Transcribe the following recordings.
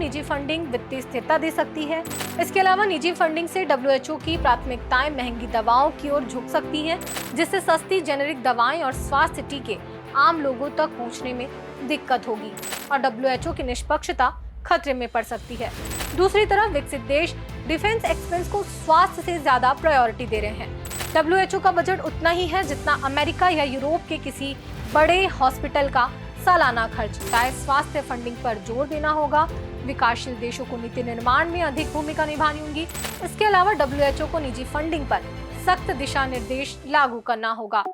निजी फंडिंग वित्तीय स्थिरता दे सकती है। इसके अलावा निजी फंडिंग से WHO की प्राथमिकताएं महंगी दवाओं की ओर झुक सकती हैं, जिससे सस्ती जेनेरिक दवाएं और स्वास्थ्य टीके आम लोगों तक पहुंचने में दिक्कत होगी और WHO की निष्पक्षता खतरे में पड़ सकती है। दूसरी तरफ विकसित देश डिफेंस एक्सपेंस को स्वास्थ्य से ज्यादा प्रायोरिटी दे रहे हैं। WHO का बजट उतना ही है जितना अमेरिका या यूरोप के किसी बड़े हॉस्पिटल का सालाना खर्च। तय स्वास्थ्य फंडिंग पर जोर देना होगा। विकासशील देशों को नीति निर्माण में अधिक भूमिका निभानी होगी। इसके अलावा WHO को निजी फंडिंग पर सख्त दिशा निर्देश लागू करना होगा।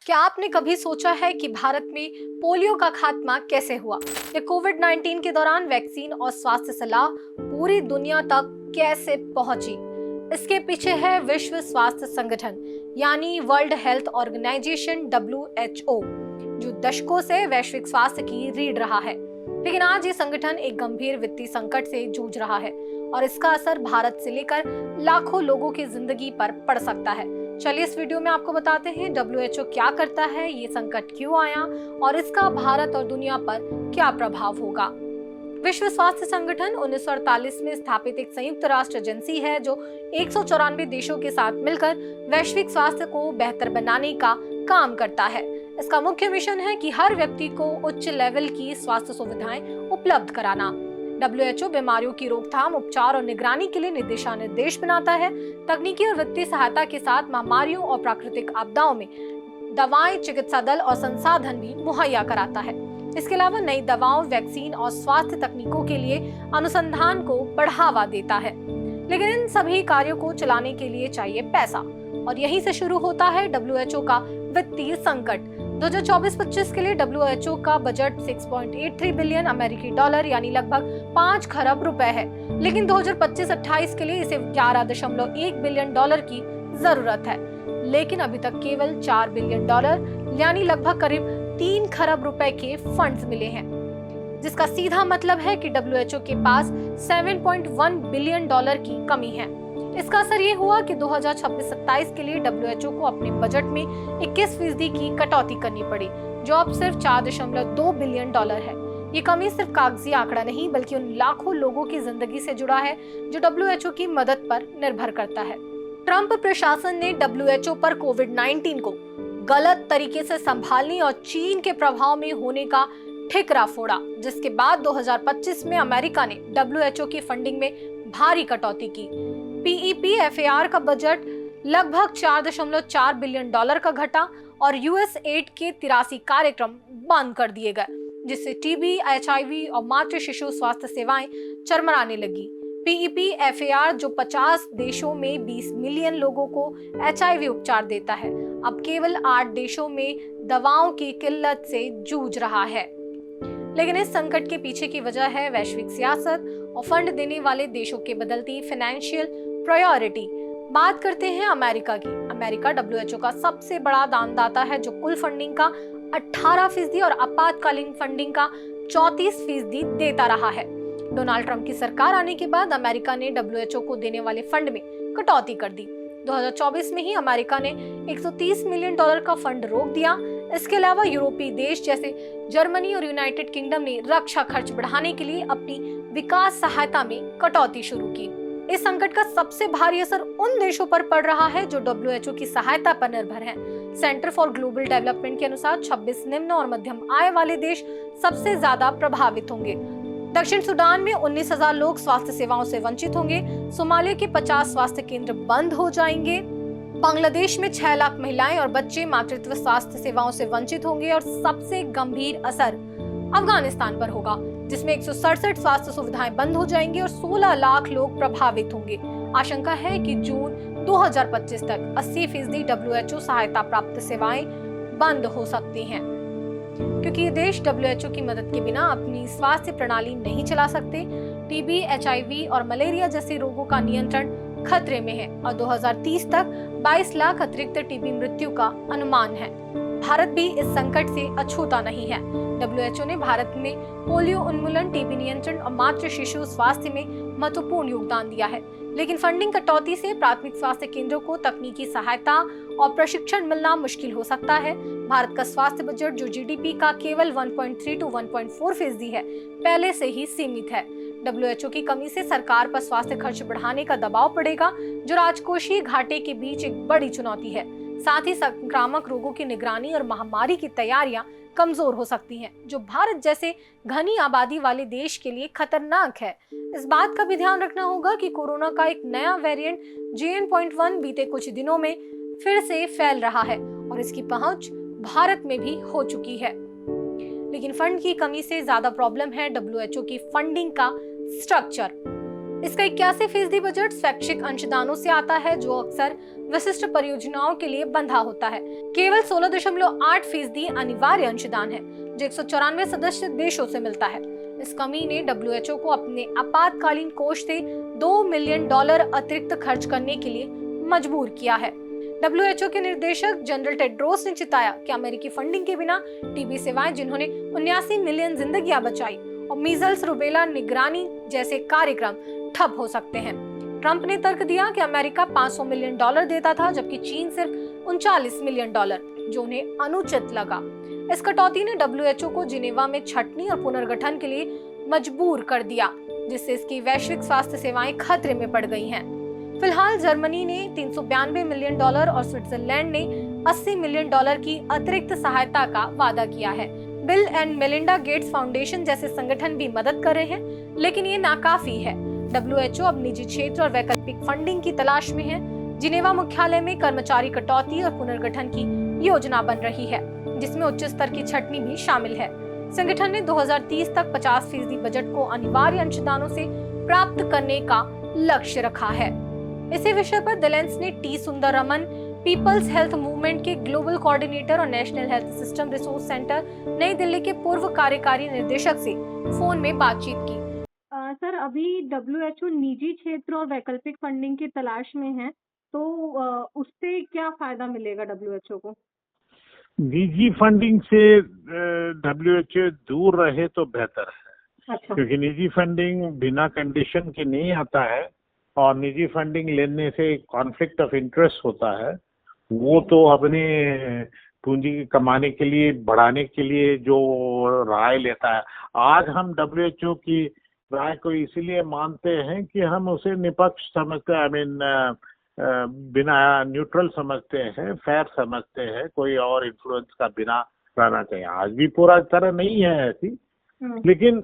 क्या आपने कभी सोचा है कि भारत में पोलियो का खात्मा कैसे हुआ या कोविड-19 के दौरान वैक्सीन और स्वास्थ्य सलाह पूरी दुनिया तक कैसे पहुंची? इसके पीछे है विश्व स्वास्थ्य संगठन यानी वर्ल्ड हेल्थ ऑर्गेनाइजेशन WHO, जो दशकों से वैश्विक स्वास्थ्य की रीढ़ रहा है। लेकिन आज ये संगठन एक गंभीर वित्तीय संकट से जूझ रहा है और इसका असर भारत से लेकर लाखों लोगों की जिंदगी पर पड़ सकता है। चलिए इस वीडियो में आपको बताते हैं WHO क्या करता है, ये संकट क्यों आया और इसका भारत और दुनिया पर क्या प्रभाव होगा। विश्व स्वास्थ्य संगठन 1948 में स्थापित एक संयुक्त राष्ट्र एजेंसी है जो 194 देशों के साथ मिलकर वैश्विक स्वास्थ्य को बेहतर बनाने का काम करता है। इसका मुख्य मिशन है कि हर व्यक्ति को उच्च लेवल की स्वास्थ्य सुविधाएं उपलब्ध कराना। WHO बीमारियों की रोकथाम, उपचार और निगरानी के लिए निर्देशा निर्देश बनाता है। तकनीकी और वित्तीय सहायता के साथ महामारियों और प्राकृतिक आपदाओं में दवाएं, चिकित्सा दल और संसाधन भी मुहैया कराता है। इसके अलावा नई दवाओं, वैक्सीन और स्वास्थ्य तकनीकों के लिए अनुसंधान को बढ़ावा देता है। लेकिन इन सभी कार्यों को चलाने के लिए चाहिए पैसा और यहीं से शुरू होता है WHO का वित्तीय संकट। 2024-25 के लिए WHO का बजट 6.83 बिलियन अमेरिकी डॉलर यानी लगभग 5 खरब रुपए है, लेकिन 2025-28 के लिए इसे 11.1 बिलियन डॉलर की जरूरत है। लेकिन अभी तक केवल 4 बिलियन डॉलर यानी लगभग करीब 3 खरब रुपए के फंड्स मिले हैं, जिसका सीधा मतलब है कि WHO के पास 7.1 बिलियन डॉलर की कमी है। इसका असर ये हुआ कि 2026-27 के लिए WHO को अपने बजट में 21% की कटौती करनी पड़ी, जो अब सिर्फ 4.2 बिलियन डॉलर है। ये कमी सिर्फ कागजी आंकड़ा नहीं बल्कि उन लाखों लोगों की जिंदगी से जुड़ा है जो WHO की मदद पर निर्भर करता है। ट्रंप प्रशासन ने WHO पर कोविड-19 को गलत तरीके से संभालने और चीन के प्रभाव में होने का ठिकरा फोड़ा, जिसके बाद 2025 में अमेरिका ने WHO की फंडिंग में भारी कटौती की। PEPFAR का बजट लगभग 4.4 बिलियन डॉलर का घटा और USAID के 83 कार्यक्रम बंद कर दिए गए, जिससे TB, HIV और मातृ शिशु स्वास्थ्य सेवाएं चरमराने लगी। PEPFAR जो 50 देशों में 20 मिलियन लोगों को HIV उपचार देता है, अब केवल 8 देशों में दवाओं की किल्लत से जूझ रहा है। लेकिन इस संकट के पीछे की वजह है वैश्विक सियासत और फंड देने वाले देशों की बदलती फाइनेंशियल प्रायोरिटी। बात करते हैं अमेरिका की। अमेरिका WHO का सबसे बड़ा दानदाता है, जो कुल फंडिंग का 18% और आपातकालीन फंडिंग का 34% देता रहा है। डोनाल्ड ट्रंप की सरकार आने के बाद अमेरिका ने WHO को देने वाले फंड में कटौती कर दी। 2024 में ही अमेरिका ने 130 मिलियन डॉलर का फंड रोक दिया। इसके अलावा यूरोपीय देश जैसे जर्मनी और यूनाइटेड किंगडम ने रक्षा खर्च बढ़ाने के लिए अपनी विकास सहायता में कटौती शुरू की। इस संकट का सबसे भारी असर उन देशों पर पड़ रहा है जो WHO की सहायता पर निर्भर हैं। सेंटर फॉर ग्लोबल डेवलपमेंट के अनुसार 26 निम्न और मध्यम आय वाले देश सबसे ज्यादा प्रभावित होंगे। दक्षिण सूडान में 19,000 लोग स्वास्थ्य सेवाओं से वंचित होंगे। सोमालिया के 50 स्वास्थ्य केंद्र बंद हो जाएंगे। बांग्लादेश में 6 लाख महिलाएं और बच्चे मातृत्व स्वास्थ्य सेवाओं से वंचित होंगे और सबसे गंभीर असर अफगानिस्तान पर होगा, जिसमें 167 स्वास्थ्य सुविधाएं बंद हो जाएंगी और 16 लाख लोग प्रभावित होंगे। आशंका है कि जून 2025 तक 80% WHO सहायता प्राप्त सेवाएं बंद हो सकती हैं, क्योंकि ये देश WHO की मदद के बिना अपनी स्वास्थ्य प्रणाली नहीं चला सकते। TB, HIV और मलेरिया जैसे रोगों का नियंत्रण खतरे में है और 2030 तक 22 लाख अतिरिक्त TB मृत्यु का अनुमान है। भारत भी इस संकट से अछूता नहीं है। डब्ल्यूएचओ ने भारत में पोलियो उन्मूलन, टीबी नियंत्रण और मातृ शिशु स्वास्थ्य में महत्वपूर्ण योगदान दिया है, लेकिन फंडिंग कटौती से प्राथमिक स्वास्थ्य केंद्रों को तकनीकी सहायता और प्रशिक्षण मिलना मुश्किल हो सकता है। भारत का स्वास्थ्य बजट, जो जीडीपी का केवल 1.3 to 1.4% है, पहले से ही सीमित है। डब्ल्यूएचओ की कमी से सरकार पर स्वास्थ्य खर्च बढ़ाने का दबाव पड़ेगा, जो राजकोषीय घाटे के बीच एक बड़ी चुनौती है। साथ ही संक्रामक रोगों की निगरानी और महामारी की तैयारियां कमजोर हो सकती हैं, जो भारत जैसे घनी आबादी वाले देश के लिए खतरनाक है। इस बात का भी ध्यान रखना होगा कि कोरोना का एक नया वेरिएंट JN.1 बीते कुछ दिनों में फिर से फैल रहा है और इसकी पहुंच भारत में भी हो चुकी है। लेकिन फंड की कमी से ज्यादा प्रॉब्लम है डब्ल्यूएचओ की फंडिंग का स्ट्रक्चर। इसका 81% बजट स्वैच्छिक अंशदानों से आता है, जो अक्सर विशिष्ट परियोजनाओं के लिए बंधा होता है। केवल 16.8% अनिवार्य अंशदान है, जो 194 सदस्य देशों से मिलता है। इस कमी ने डब्ल्यूएचओ को अपने आपातकालीन कोष से $2 मिलियन अतिरिक्त खर्च करने के लिए मजबूर किया है। डब्ल्यूएचओ के निर्देशक जनरल टेड्रोस ने चिताया कि अमेरिकी फंडिंग के बिना टीबी सेवाएं, जिन्होंने 79 मिलियन जिंदगियां बचाई, और मीजल्स रूबेला निगरानी जैसे कार्यक्रम ठप हो सकते हैं। ट्रंप ने तर्क दिया कि अमेरिका $500 मिलियन देता था, जबकि चीन सिर्फ $39 मिलियन, जो उन्हें अनुचित लगा। इस कटौती ने डब्ल्यूएचओ को जिनेवा में छंटनी और पुनर्गठन के लिए मजबूर कर दिया, जिससे इसकी वैश्विक स्वास्थ्य सेवाएं खतरे में पड़ गई हैं। फिलहाल जर्मनी ने $392 मिलियन और स्विट्जरलैंड ने $80 मिलियन की अतिरिक्त सहायता का वादा किया है। Bill and Melinda Gates foundation जैसे संगठन भी मदद कर रहे हैं, लेकिन ये नाकाफी है। डब्ल्यूएचओ अब निजी क्षेत्र और वैकल्पिक फंडिंग की तलाश में है। जिनेवा मुख्यालय में कर्मचारी कटौती और पुनर्गठन की योजना बन रही है, जिसमें उच्च स्तर की छंटनी भी शामिल है। संगठन ने 2030 तक 50% बजट को अनिवार्य अंशदानों से प्राप्त करने का लक्ष्य रखा है। इसी विषय पर दिलेंस ने टी सुंदरमन, पीपल्स हेल्थ मूवमेंट के ग्लोबल कोऑर्डिनेटर और national health system resource centre नई दिल्ली के पूर्व कार्यकारी निदेशक से फोन में बातचीत की। सर, अभी डब्ल्यूएचओ निजी क्षेत्र और वैकल्पिक फंडिंग की तलाश में है, तो उससे क्या फायदा मिलेगा डब्ल्यूएचओ को? निजी फंडिंग से डब्ल्यूएचओ दूर रहे तो बेहतर है। अच्छा। क्योंकि निजी फंडिंग बिना कंडीशन के नहीं आता है, और निजी फंडिंग लेने से कॉन्फ्लिक्ट ऑफ इंटरेस्ट होता है। वो तो अपने पूंजी कमाने के लिए, बढ़ाने के लिए जो राय लेता है। आज हम डब्ल्यूएचओ की राय को इसीलिए मानते हैं कि हम उसे निष्पक्ष समझते हैं, बिना न्यूट्रल समझते हैं, फेयर समझते हैं, कोई और इन्फ्लुएंस का बिना रहना चाहिए। आज भी पूरा तरह नहीं है ऐसी, लेकिन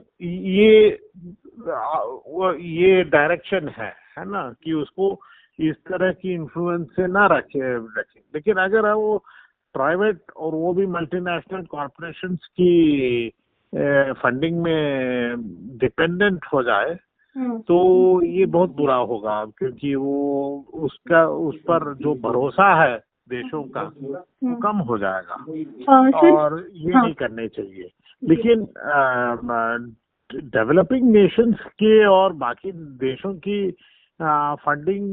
ये डायरेक्शन है ना, कि उसको इस तरह की इन्फ्लुएंस से ना रखे। लेकिन अगर वो प्राइवेट और वो भी मल्टीनेशनल कॉर्पोरेशंस की फंडिंग में डिपेंडेंट हो जाए तो ये बहुत बुरा होगा, क्योंकि वो उस पर जो भरोसा है देशों का वो कम हो जाएगा, और ये नहीं करने चाहिए। लेकिन डेवलपिंग नेशंस के और बाकी देशों की फंडिंग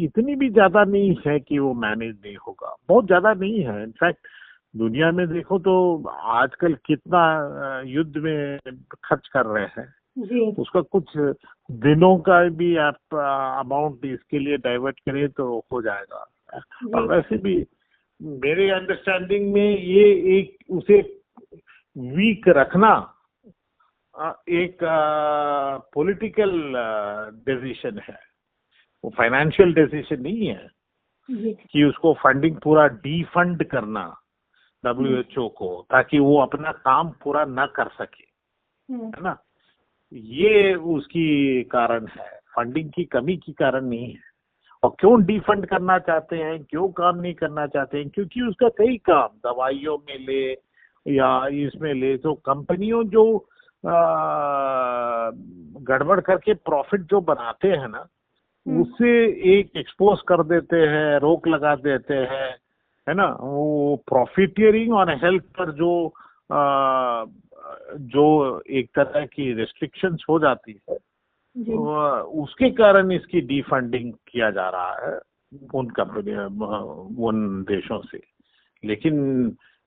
इतनी भी ज्यादा नहीं है कि वो मैनेज नहीं होगा, बहुत ज्यादा नहीं है। इनफैक्ट दुनिया में देखो तो आजकल कितना युद्ध में खर्च कर रहे हैं, उसका कुछ दिनों का भी आप अमाउंट इसके लिए डाइवर्ट करें तो हो जाएगा। और वैसे भी मेरे अंडरस्टैंडिंग में ये एक उसे वीक रखना एक पॉलिटिकल डिसीजन है, वो फाइनेंशियल डिसीजन नहीं है कि उसको फंडिंग पूरा डीफंड करना डब्ल्यूएचओ को, ताकि वो अपना काम पूरा न कर सके, है ना। ये उसकी कारण है, फंडिंग की कमी की कारण नहीं है। और क्यों डिफंड करना चाहते हैं, क्यों काम नहीं करना चाहते हैं? क्योंकि उसका कई काम दवाइयों में ले या इसमें ले, तो कंपनियों जो गड़बड़ करके प्रॉफिट जो बनाते हैं ना, उससे एक एक्सपोज कर देते हैं, रोक लगा देते हैं, है ना। वो प्रॉफिटियरिंग ऑन हेल्थ पर जो एक तरह की रेस्ट्रिक्शंस हो जाती है, उसके कारण इसकी डिफंडिंग किया जा रहा है उन कंपनी, उन देशों से। लेकिन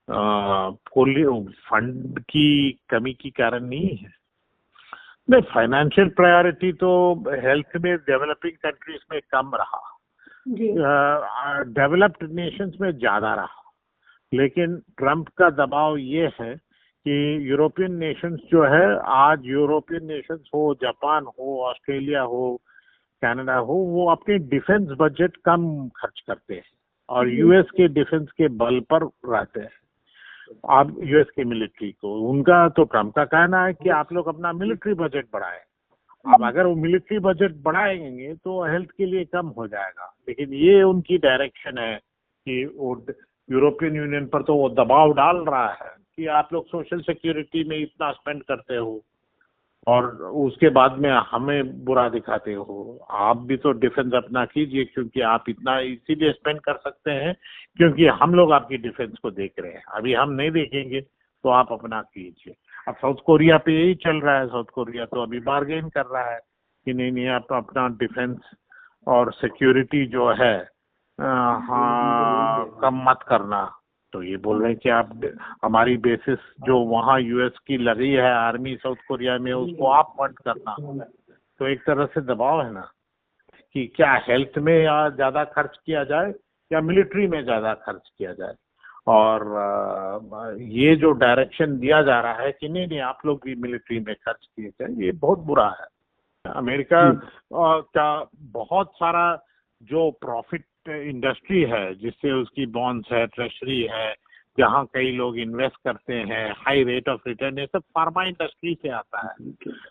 पोलियो फंड की कमी की कारण नहीं है। नहीं, फाइनेंशियल प्रायोरिटी तो हेल्थ में डेवलपिंग कंट्रीज में कम रहा, जी डेवलप्ड नेशंस में ज्यादा रहा। लेकिन ट्रम्प का दबाव ये है कि यूरोपियन नेशंस जो है, आज यूरोपियन नेशंस हो, जापान हो, ऑस्ट्रेलिया हो, कनाडा हो, वो अपने डिफेंस बजट कम खर्च करते हैं और यूएस के डिफेंस के बल पर रहते हैं। आप यूएस की मिलिट्री को, उनका तो ट्रम्प का कहना है कि आप लोग अपना मिलिट्री बजट बढ़ाएं। अब अगर वो मिलिट्री बजट बढ़ाएंगे तो हेल्थ के लिए कम हो जाएगा, लेकिन ये उनकी डायरेक्शन है कि वो यूरोपियन यूनियन पर तो वो दबाव डाल रहा है कि आप लोग सोशल सिक्योरिटी में इतना स्पेंड करते हो और उसके बाद में हमें बुरा दिखाते हो। आप भी तो डिफेंस अपना कीजिए, क्योंकि आप इतना इसीलिए स्पेंड कर सकते हैं क्योंकि हम लोग आपकी डिफेंस को देख रहे हैं, अभी हम नहीं देखेंगे तो आप अपना कीजिए। अब साउथ कोरिया पे यही चल रहा है। साउथ कोरिया तो अभी बार्गेन कर रहा है कि नहीं आप अपना डिफेंस और सिक्योरिटी जो है हाँ कम मत करना। तो ये बोल रहे हैं कि आप हमारी बेसिस जो वहाँ यूएस की लगी है आर्मी साउथ कोरिया में, उसको आप फंड करना। तो एक तरह से दबाव है ना कि क्या हेल्थ में ज्यादा खर्च किया जाए या मिलिट्री में ज्यादा खर्च किया जाए। और ये जो डायरेक्शन दिया जा रहा है कि नहीं आप लोग भी मिलिट्री में खर्च किए जाए, ये बहुत बुरा है। अमेरिका का बहुत सारा जो प्रॉफिट इंडस्ट्री है, जिससे उसकी बॉन्ड्स है, ट्रेजरी है, जहाँ कई लोग इन्वेस्ट करते हैं, हाई रेट ऑफ रिटर्न, ये सब फार्मा इंडस्ट्री से आता है।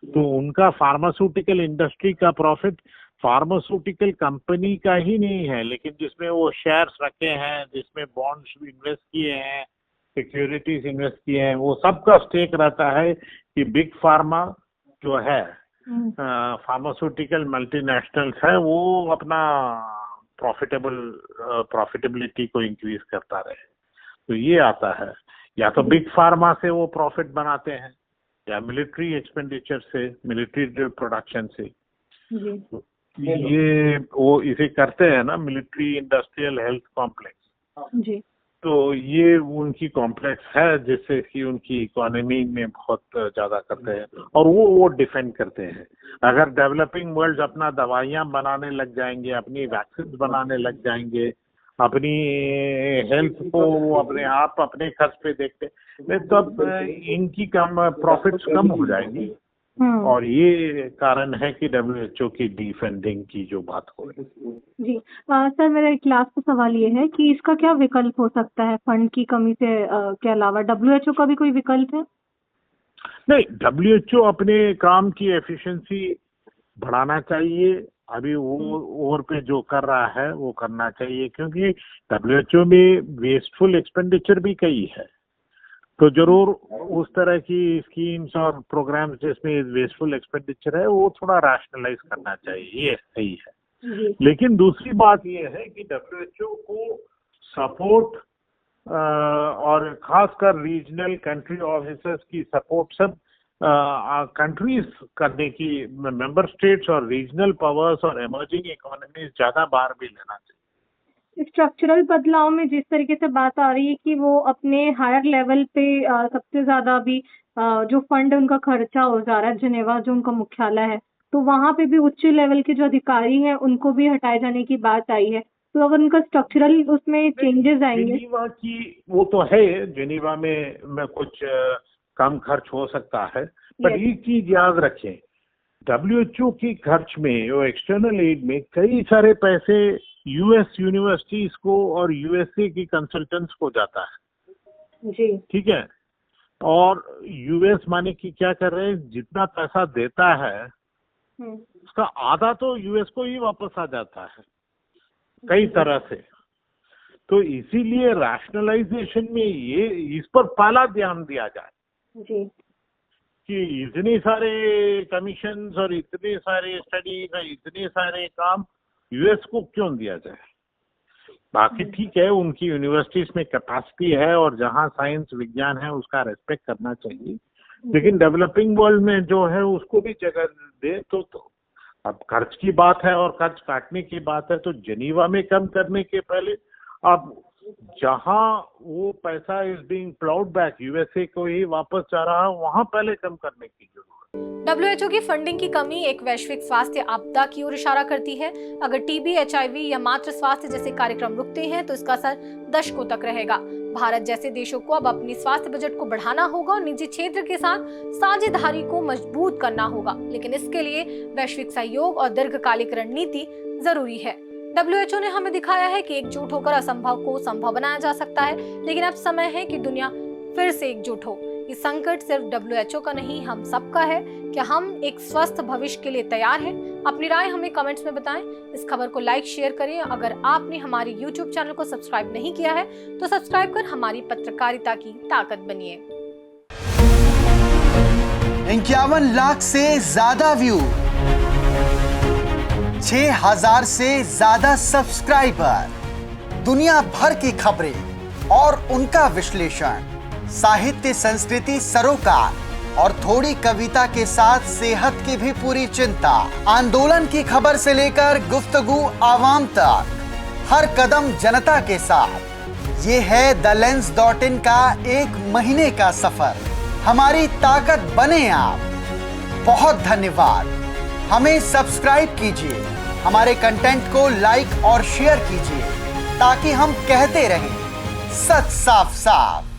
तो उनका फार्मास्यूटिकल इंडस्ट्री का प्रॉफिट फार्मास्यूटिकल कंपनी का ही नहीं है, लेकिन जिसमें वो शेयर्स रखे हैं, जिसमें बॉन्ड्स इन्वेस्ट किए हैं, सिक्योरिटीज इन्वेस्ट किए हैं, वो सबका स्टेक रहता है कि बिग फार्मा जो है, फार्मास्यूटिकल मल्टीनेशनल्स है, वो अपना प्रॉफिटेबिलिटी को इंक्रीज करता रहे। तो ये आता है, या तो बिग फार्मा से वो प्रॉफिट बनाते हैं या मिलिट्री एक्सपेंडिचर से, मिलिट्री प्रोडक्शन से। ये वो इसे करते हैं ना, मिलिट्री इंडस्ट्रियल हेल्थ कॉम्प्लेक्स जी। तो ये उनकी कॉम्प्लेक्स है जिससे कि उनकी इकोनॉमी में बहुत ज्यादा करते हैं और वो डिफेंड करते हैं। अगर डेवलपिंग वर्ल्ड अपना दवाइयां बनाने लग जाएंगे, अपनी वैक्सीन बनाने लग जाएंगे, अपनी हेल्थ को वो अपने आप अपने खर्च पे देखते हैं, तब इनकी कम प्रॉफिट्स कम हो जाएंगी। और ये कारण है कि WHO की डिफेंडिंग की जो बात हो रही है। जी सर, मेरा एक लास्ट सवाल ये है कि इसका क्या विकल्प हो सकता है फंड की कमी से के अलावा? WHO का भी कोई विकल्प है? नहीं, WHO अपने काम की एफिशिएंसी बढ़ाना चाहिए। अभी वो ओवर पे जो कर रहा है वो करना चाहिए, क्योंकि WHO में वेस्टफुल एक्सपेंडिचर भी कई है। तो जरूर उस तरह की स्कीम्स और प्रोग्राम्स जिसमें वेस्टफुल एक्सपेंडिचर है वो थोड़ा रैशनलाइज करना चाहिए, ये सही है। लेकिन दूसरी बात ये है कि WHO को सपोर्ट और खासकर रीजनल कंट्री ऑफिसर्स की सपोर्ट सब कंट्रीज करने की, मेंबर स्टेट्स और रीजनल पावर्स और इमर्जिंग इकोनॉमीज ज्यादा बार भी लेना चाहिए। स्ट्रक्चरल बदलाव में जिस तरीके से बात आ रही है कि वो अपने हायर लेवल पे सबसे ज्यादा अभी जो फंड उनका खर्चा हो जा रहा है, जिनेवा जो उनका मुख्यालय है, तो वहाँ पे भी उच्च लेवल के जो अधिकारी हैं उनको भी हटाए जाने की बात आई है। तो अगर उनका स्ट्रक्चरल उसमें चेंजेस आएंगे। जिनेवा की वो तो है, जिनेवा में कुछ कम खर्च हो सकता है, पर एक चीज याद रखें, WHO की खर्च में वो एक्सटर्नल एड में कई सारे पैसे यूएस यूनिवर्सिटीज को और यूएसए की कंसल्टेंट्स को जाता है जी, ठीक है। और यूएस माने कि क्या कर रहे हैं, जितना पैसा देता है उसका आधा तो यूएस को ही वापस आ जाता है कई तरह से। तो इसीलिए रैशनलाइजेशन में ये इस पर पहला ध्यान दिया जाए जी, कि इतने सारे कमीशंस और इतने सारे स्टडीज और इतने सारे काम यूएस को क्यों दिया जाए। बाकी ठीक है, उनकी यूनिवर्सिटीज में कैपेसिटी है और जहां साइंस विज्ञान है उसका रेस्पेक्ट करना चाहिए, लेकिन डेवलपिंग वर्ल्ड में जो है उसको भी जगह दे। तो अब खर्च की बात है और खर्च काटने की बात है, तो जिनेवा में कम करने के पहले आप जहां वो पैसा is being ploughed back USA को ही वापस जा रहा है, वहां पहले कम करने की जरूरत है। WHO की फंडिंग की कमी एक वैश्विक स्वास्थ्य आपदा की ओर इशारा करती है। अगर टीबी, HIV या मातृ स्वास्थ्य जैसे कार्यक्रम रुकते हैं तो इसका असर दशकों तक रहेगा। भारत जैसे देशों को अब अपनी स्वास्थ्य बजट को बढ़ाना होगा और निजी क्षेत्र के साथ साझेदारी को मजबूत करना होगा, लेकिन इसके लिए वैश्विक सहयोग और दीर्घकालिक रणनीति जरूरी है। WHO ने हमें दिखाया है कि एकजुट होकर असंभव को संभव बनाया जा सकता है, लेकिन अब समय है कि दुनिया फिर से एकजुट हो। ये संकट सिर्फ WHO का नहीं, हम सबका है। क्या हम एक स्वस्थ भविष्य के लिए तैयार हैं? अपनी राय हमें कमेंट्स में बताएं। इस खबर को लाइक शेयर करें। अगर आपने हमारे YouTube चैनल को सब्सक्राइब नहीं किया है तो सब्सक्राइब कर हमारी पत्रकारिता की ताकत बनिए। 51 लाख से ज्यादा व्यू, 6000 से ज्यादा सब्सक्राइबर, दुनिया भर की खबरें और उनका विश्लेषण, साहित्य संस्कृति सरोकार और थोड़ी कविता के साथ सेहत की भी पूरी चिंता, आंदोलन की खबर से लेकर गुफ्तगू आवाम तक, हर कदम जनता के साथ। ये है theLens.in का एक महीने का सफर। हमारी ताकत बने आप। बहुत धन्यवाद। हमें सब्सक्राइब कीजिए, हमारे कंटेंट को लाइक और शेयर कीजिए ताकि हम कहते रहें सच साफ साफ।